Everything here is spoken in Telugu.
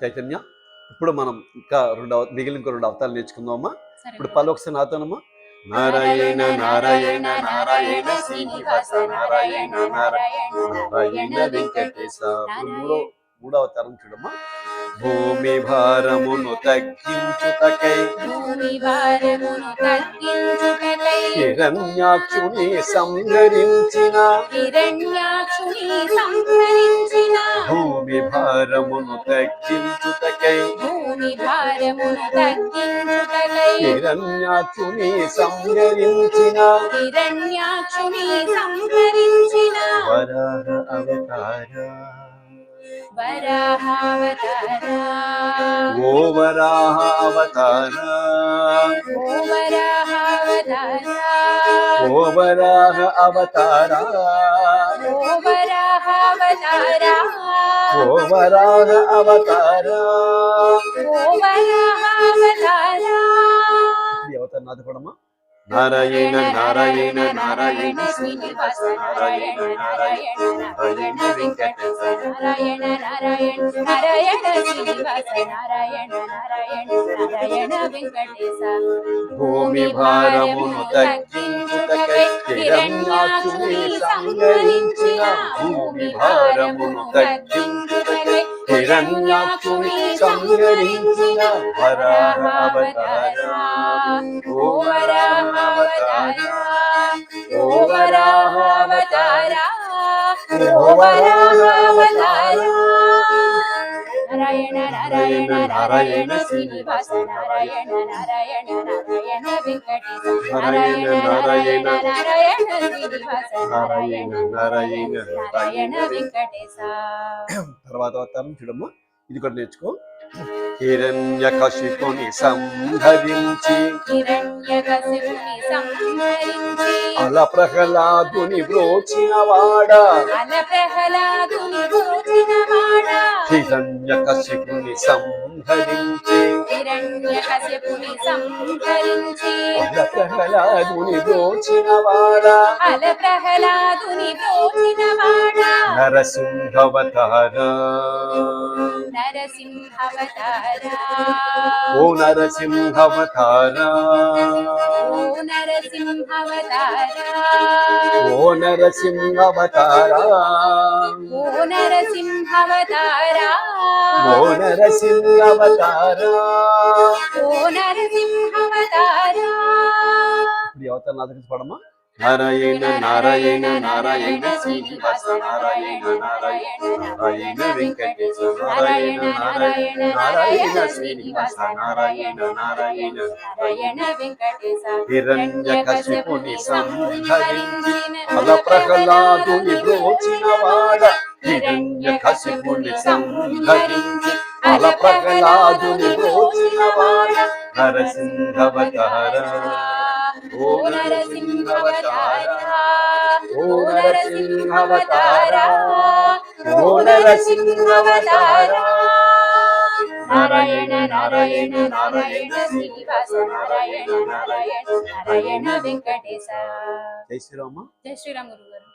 చైతన్య. ఇప్పుడు మనం ఇంకా మిగిలిన ఇంకో 2 అవతారాలు నేర్చుకుందామమ్మా. ఇప్పుడు పలు ఒకసారి నాతోనమ్మా. నారాయణ నారాయణ నారాయణ శ్రీనివాస నారాయణ నారాయణ నారాయణ వెంకటేశ. మూడో అవతారం చూడమ్మా. భూమి భారమును తగ్గించుటకై హిరణ్యాక్షుని సంహరించిన భూమి భారమును తగ్గించుటకై హిరణ్యాక్షుని సంహరించిన వరాహ అవతార ఓ వరాహ అవతార ఓ వరాహ అవతార ఓ వరాహ అవతార. ఈ అవతారం నాది పడమ్మా. నారాయణ నారాయణ నారాయణ శ్రీనివాస నారాయణ నారాయణ నారాయణ వెంకటేశ నారాయణ నారాయణ నారాయణ శ్రీనివాస నారాయణ నారాయణ నారాయణ వెంకటేశ. భూమి భారమును తగ్గించుటకై హిరణ్యాక్షుని సంహరించిన భూమి భారమును తగ్గించుటకై హిరణ్యాక్షుని సంహరించిన వరాహ అవతార ఓ వరాహ అవతార ఓ వరాహ అవతార ఓ వరాహ అవతార. నారాయణ నారాయణ నారాయణ శ్రీనివాస నారాయణ నారాయణ నారాయణ వెంకటేశ నారాయణ నారాయణ నారాయణ శ్రీనివాస నారాయణ నారాయణ నారాయణ వెంకటేశ. తర్వాత అవతారం చూడమ్మా. ఇది కూడా నేర్చుకో. హిరణ్యకశిపుని సంహరించి అల ప్రహ్లాదుని బ్రోచినవాడా హిరణ్యకశిపుని సంహరించి అల ప్రహ్లాదుని బ్రోచినవాడా నరసింహవతార ఓ నరసింహవతార ఓ నరసింహవతార ఓ నరసింహవతార ఓ నరసింహవతార ఓ నరసింహవతార ఓ నరసింహవతార. ఈ అవతారం నా దగ్గర పడమ్మా. నారాయణ నారాయణ నారాయణ శ్రీనివాస నారాయణ నారాయణ నారాయణ వెంకటేశ నారాయణ నారాయణ నారాయణ శ్రీనివాస నారాయణ నారాయణ నారాయణ వెంకటేశ. హిరణ్యకశిపుని సంహరించిన అల ప్రహ్లాదుని బ్రోచినవాడ హిరణ్యకశిపుని సంహరించి అల ప్రహ్లాదుని బ్రోచినవాడ నరసింహవతార ఓ నరసింహవతార ఓ నరసింహవతార ఓ నరసింహవతార. నారాయణ నారాయణ నారాయణ శ్రీనివాస నారాయణ నారాయణ నారాయణ వెంకటేశ. జై శ్రీరామ. జై శ్రీరామ గురుగారు.